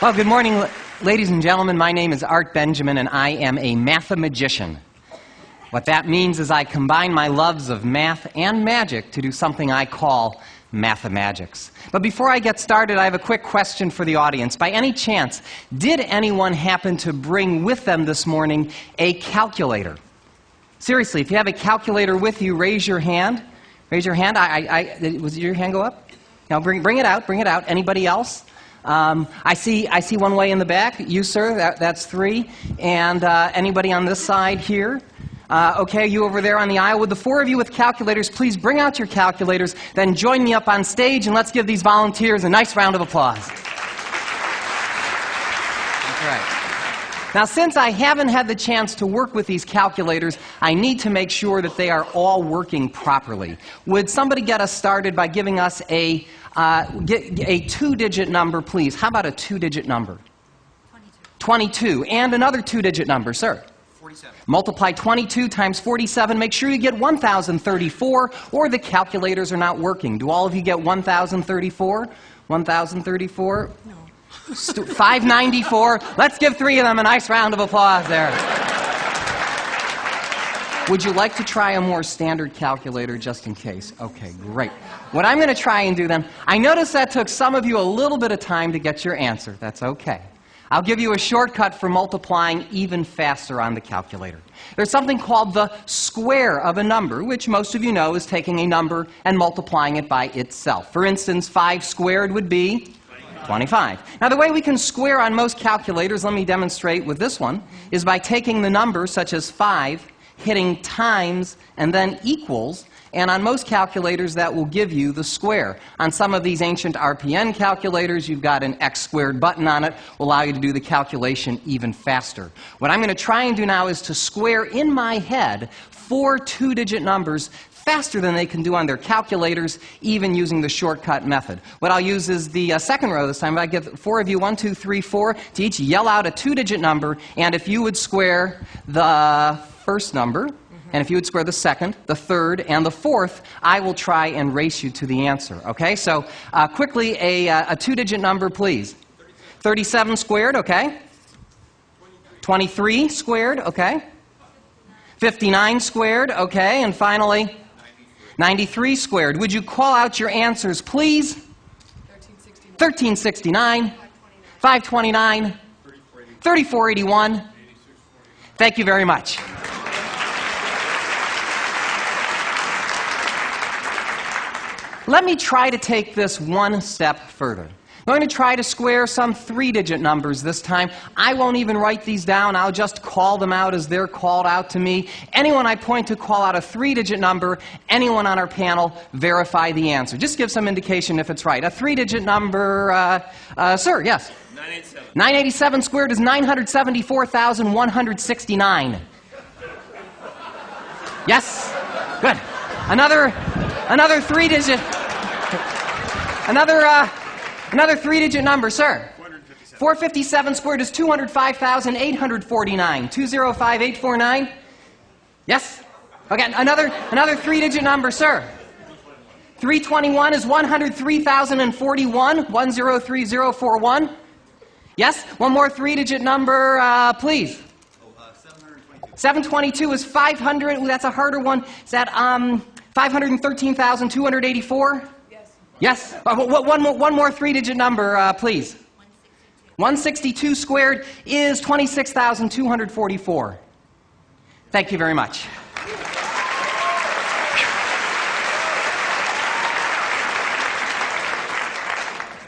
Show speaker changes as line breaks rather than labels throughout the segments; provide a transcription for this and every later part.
Well, good morning, ladies and gentlemen. My name is Art Benjamin, and I am a mathemagician. What that means is I combine my loves of math and magic to do something I call mathemagics. But before I get started, I have a quick question for the audience. By any chance, did anyone happen to bring with them this morning a calculator? Seriously, if you have a calculator with you, raise your hand. Raise your hand. Was your hand go up? Now bring it out. Bring it out. Anybody else? I see one way in the back. You, sir. That's 3. And anybody on this side here? Okay, you over there on the aisle. Would the 4 of you with calculators please bring out your calculators, then join me up on stage, and let's give these volunteers a nice round of applause. That's right. Now, since I haven't had the chance to work with these calculators, I need to make sure that they are all working properly. Would somebody get us started by giving us a 2-digit number, please? How about a 2-digit number? 22. And another 2-digit number, sir? 47. Multiply 22 times 47. Make sure you get 1,034, or the calculators are not working. Do all of you get 1,034? 1,034? No. 594. Let's give 3 of them a nice round of applause there. Would you like to try a more standard calculator just in case? Okay, great. What I'm going to try and do then, I noticed that took some of you a little bit of time to get your answer. That's okay. I'll give you a shortcut for multiplying even faster on the calculator. There's something called the square of a number, which most of you know is taking a number and multiplying it by itself. For instance, 5 squared would be 25. Now, the way we can square on most calculators, let me demonstrate with this one, is by taking the number such as 5, hitting times, and then equals, and on most calculators that will give you the square. On some of these ancient RPN calculators, you've got an x squared button on it, will allow you to do the calculation even faster. What I'm going to try and do now is to square in my head 4 2-digit numbers faster than they can do on their calculators, even using the shortcut method. What I'll use is the second row this time. I give 4 of you, 1, 2, 3, 4, to each yell out a 2-digit number, and if you would square the first number, and if you would square the second, the third, and the fourth, I will try and race you to the answer. Okay, so quickly, a 2-digit number, please. 37 squared, okay. 23 squared, okay. 59 squared, okay. And finally, 93 squared. Would you call out your answers, please? 1369, 529, 3481. Thank you very much. Let me try to take this one step further. I'm going to try to square some 3-digit numbers this time. I won't even write these down. I'll just call them out as they're called out to me. Anyone I point to call out a 3-digit number. Anyone on our panel verify the answer. Just give some indication if it's right. A 3-digit number, sir, yes? 987. 987 squared is 974,169. Yes? Good. Another 3-digit. Another 3-digit number, sir. 457 squared is 205,849. 205849. Yes? Okay, another 3-digit number, sir. 321 is 103,041. 103041. Yes? One more 3-digit number, please. 722 is 500. Ooh, that's a harder one. Is that 513,284? Yes. One more 3-digit number, please. 162 squared is 26,244. Thank you very much.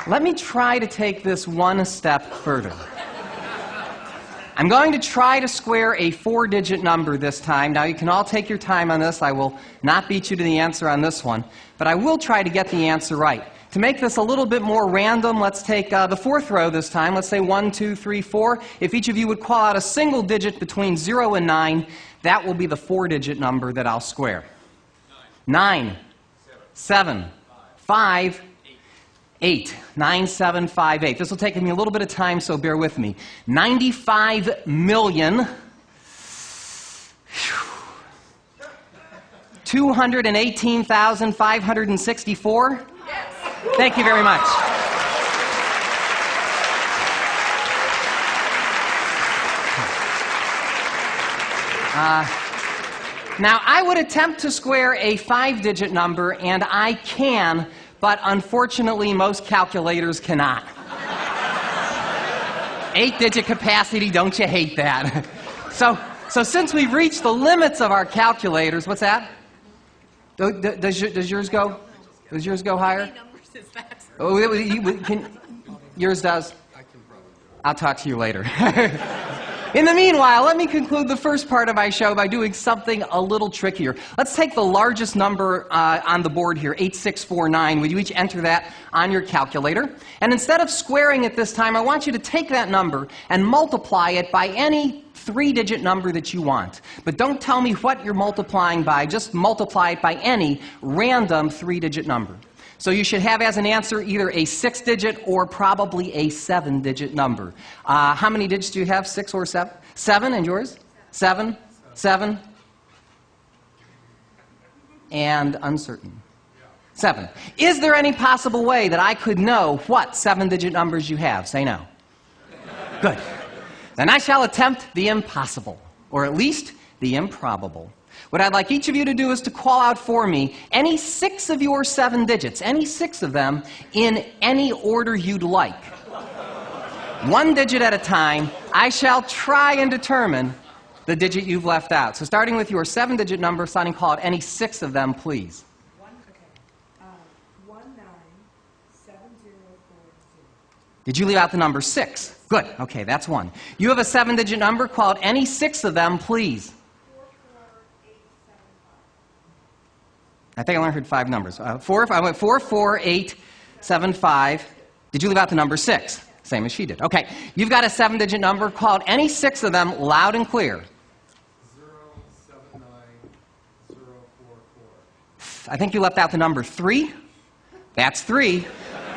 Let me try to take this one step further. I'm going to try to square a 4-digit number this time. Now, you can all take your time on this. I will not beat you to the answer on this one, but I will try to get the answer right. To make this a little bit more random, let's take the 4th row this time. Let's say 1, 2, 3, 4. If each of you would call out a single digit between 0 and 9, that will be the 4-digit number that I'll square. 9, 7, 5, 8. 9758. This will take me a little bit of time, so bear with me. 95 million 218,564? Yes. Thank you very much. Now, I would attempt to square a 5-digit number, and I can, but unfortunately, most calculators cannot. 8-digit capacity, don't you hate that? So since we've reached the limits of our calculators, what's that? Does yours go? Does yours go higher?
How many numbers is that?
Yours does? I'll talk to you later. In the meanwhile, let me conclude the first part of my show by doing something a little trickier. Let's take the largest number on the board here, 8649. Would you each enter that on your calculator? And instead of squaring it this time, I want you to take that number and multiply it by any 3-digit number that you want. But don't tell me what you're multiplying by. Just multiply it by any random 3-digit number. So you should have as an answer either a 6-digit or probably a 7-digit number. How many digits do you have, 6 or 7? 7, and yours? 7? 7? And uncertain. 7. Is there any possible way that I could know what 7-digit numbers you have? Say no. Good. Then I shall attempt the impossible, or at least the improbable. What I'd like each of you to do is to call out for me any 6 of your 7 digits, any 6 of them, in any order you'd like. 1 digit at a time, I shall try and determine the digit you've left out. So starting with your 7-digit number, Sonny, call out any 6 of them, please.
197040.
Did you leave out the number 6? Good. Okay, that's 1. You have a 7-digit number, call out any 6 of them, please. I think I only heard 5 numbers. I went 44875. Did you leave out the number 6? Same as she did. Okay, you've got a 7-digit number. Call out any 6 of them loud and clear.
079044.
I think you left out the number 3. That's 3.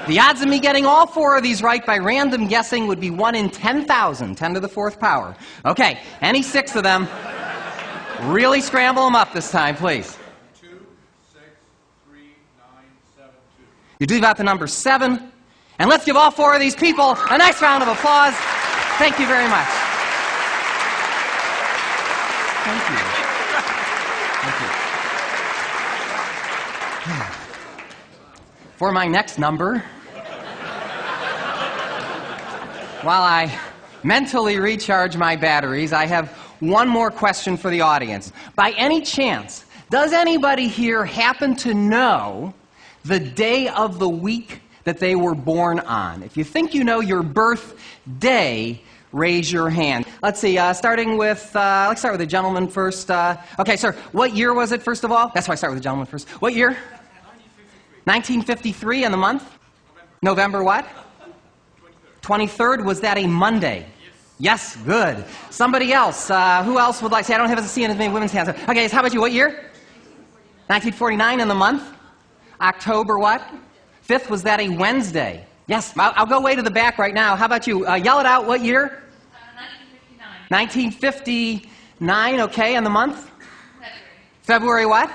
The odds of me getting all 4 of these right by random guessing would be 1 in 10,000, 10 to the 4th power. Okay, any 6 of them. Really scramble them up this time, please.
26397.
You do leave out the number 7. And let's give all 4 of these people a nice round of applause. Thank you very much. Thank you. Thank you. For my next number, while I mentally recharge my batteries, I have one more question for the audience. By any chance, does anybody here happen to know the day of the week that they were born on? If you think you know your birthday, raise your hand. Let's see, let's start with the gentleman first. Okay, sir, what year was it, first of all? That's why I start with the gentleman first. What year? 1953, and the month? November what? 23rd. Was that a Monday? Yes, good. Somebody else. Who else would like to say? I don't have to see as many women's hands. Okay, so how about you? What year? 1949, and the month? October what? 5th. Was that a Wednesday? Yes, I'll go way to the back right now. How about you? Yell it out. What year? 1959. 1959, okay, and the month? February what?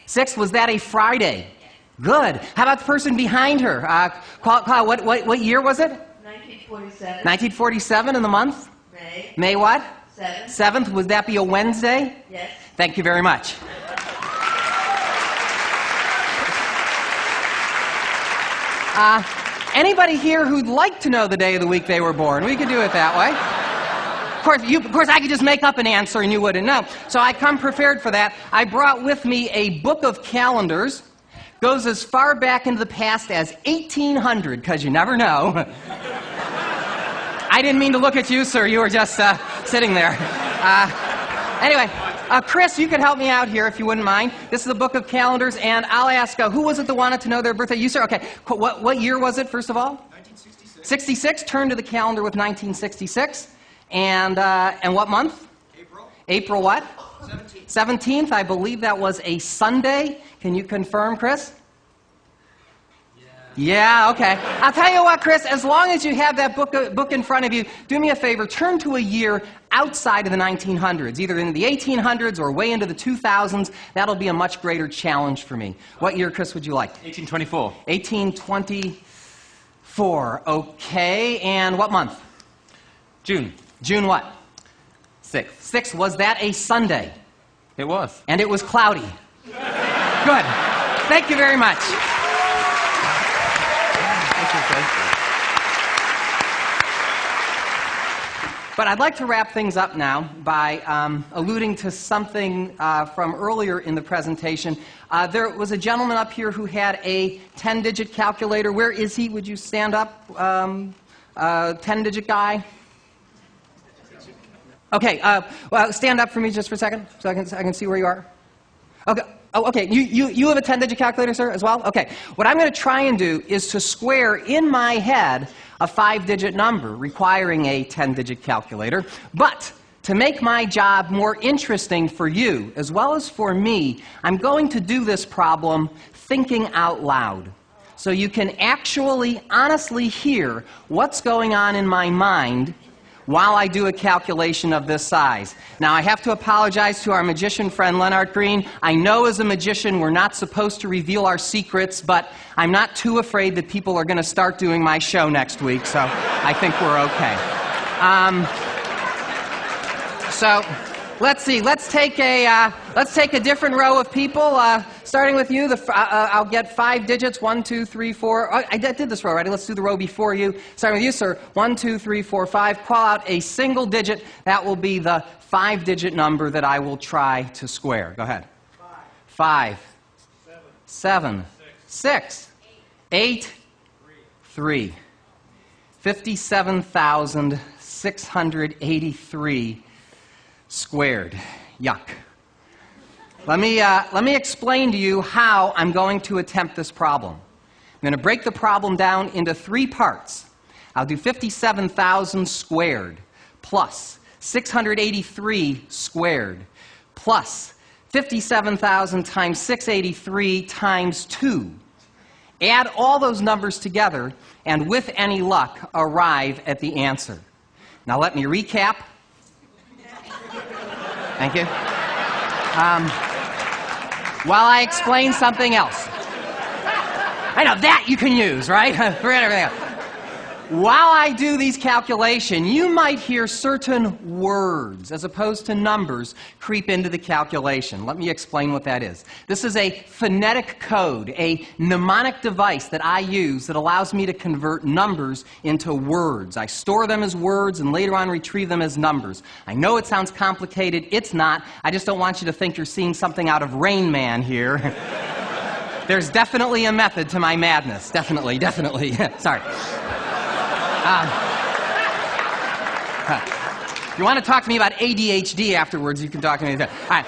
6th. Was that a Friday? Yes. Good. How about the person behind her? What year was it?
1947.
1947, and the month?
May.
May what?
7th.
7th. Would that be a Wednesday?
Yes.
Thank you very much. Anybody here who'd like to know the day of the week they were born? We could do it that way. Of course, I could just make up an answer and you wouldn't know. So I come prepared for that. I brought with me a book of calendars. Goes as far back into the past as 1800, because you never know. I didn't mean to look at you, sir. You were just sitting there. Anyway, Chris, you could help me out here if you wouldn't mind. This is a book of calendars, and I'll ask, who was it that wanted to know their birthday? You, sir? Okay. What year was it, first of all?
1966.
66. Turn to the calendar with 1966. And what month?
April.
April what?
17th.
17th. I believe that was a Sunday. Can you confirm, Chris? Yeah, okay. I'll tell you what, Chris, as long as you have that book in front of you, do me a favor, turn to a year outside of the 1900s, either in the 1800s or way into the 2000s. That'll be a much greater challenge for me. What year, Chris, would you like?
1824.
1824, okay. And what month?
June.
June what? 6th. 6th, was that a Sunday?
It was.
And it was cloudy. Good. Thank you very much. But I'd like to wrap things up now by alluding to something from earlier in the presentation. There was a gentleman up here who had a 10-digit calculator. Where is he? Would you stand up? 10-digit guy? Okay, well, stand up for me just for a second so I can see where you are. Okay. Oh, okay. You have a 10-digit calculator, sir, as well? Okay. What I'm going to try and do is to square in my head a 5-digit number requiring a 10-digit calculator. But to make my job more interesting for you, as well as for me, I'm going to do this problem thinking out loud. So you can actually, honestly hear what's going on in my mind while I do a calculation of this size. Now, I have to apologize to our magician friend, Leonard Green. I know as a magician we're not supposed to reveal our secrets, but I'm not too afraid that people are going to start doing my show next week, so I think we're okay. So, let's see. Let's take a different row of people. Starting with you, I'll get 5 digits. 1, 2, 3, 4. I did this row already. Let's do the row before you. Starting with you, sir. 1, 2, 3, 4, 5. Call out a single digit. That will be the 5-digit number that I will try to square. Go ahead. 5. 7. 6. 8. 3. 57,683 squared. Yuck. Let me explain to you how I'm going to attempt this problem. I'm going to break the problem down into 3 parts. I'll do 57,000 squared plus 683 squared plus 57,000 times 683 times 2. Add all those numbers together and with any luck arrive at the answer. Now let me recap. Thank you. While I explain something else. I know, that you can use, right? Forget everything else. While I do these calculations, you might hear certain words, as opposed to numbers, creep into the calculation. Let me explain what that is. This is a phonetic code, a mnemonic device that I use that allows me to convert numbers into words. I store them as words and later on retrieve them as numbers. I know it sounds complicated. It's not. I just don't want you to think you're seeing something out of Rain Man here. There's definitely a method to my madness. Definitely. Sorry. If you want to talk to me about ADHD afterwards, you can talk to me. All right.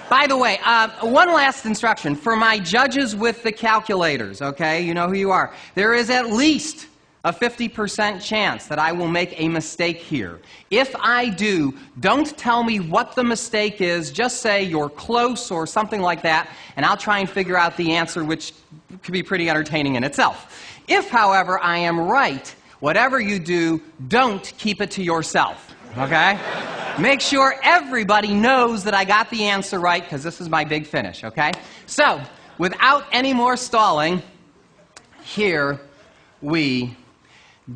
By the way, one last instruction. For my judges with the calculators, okay, you know who you are. There is at least a 50% chance that I will make a mistake here. If I do, don't tell me what the mistake is. Just say you're close or something like that, and I'll try and figure out the answer, which could be pretty entertaining in itself. If, however, I am right, whatever you do, don't keep it to yourself, okay? Make sure everybody knows that I got the answer right, because this is my big finish, okay? So, without any more stalling, here we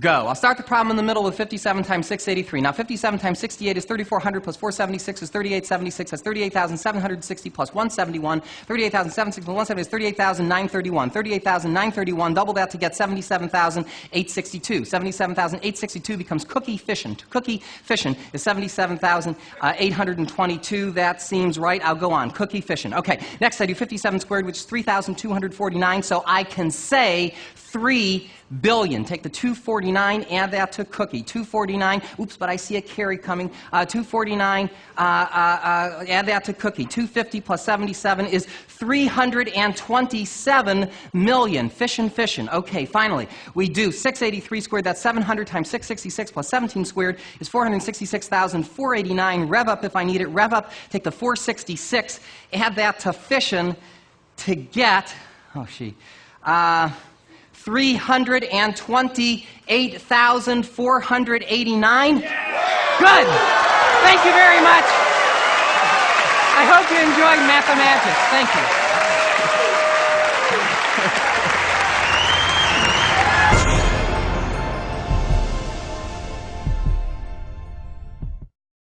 go. I'll start the problem in the middle with 57 times 683. Now, 57 times 68 is 3,400 plus 476 is 3876. That's 38,760 plus 171. 38,760 plus 170 is 38,931. 38,931, double that to get 77,862. 77,862 becomes cookie fission. Cookie fission is 77,822. That seems right. I'll go on. Cookie fission. Okay, next I do 57 squared, which is 3,249. So I can say 3 billion. Take the 249, add that to cookie. 249, oops, but I see a carry coming. 249, add that to cookie. 250 plus 77 is 327 million. Fission. Okay, finally, we do 683 squared. That's 700 times 666 plus 17 squared is 466,489. Rev up if I need it. Rev up, take the 466, add that to fission to get, 328,489. Good. Thank you very much. I hope you enjoyed Mathemagics. Thank you.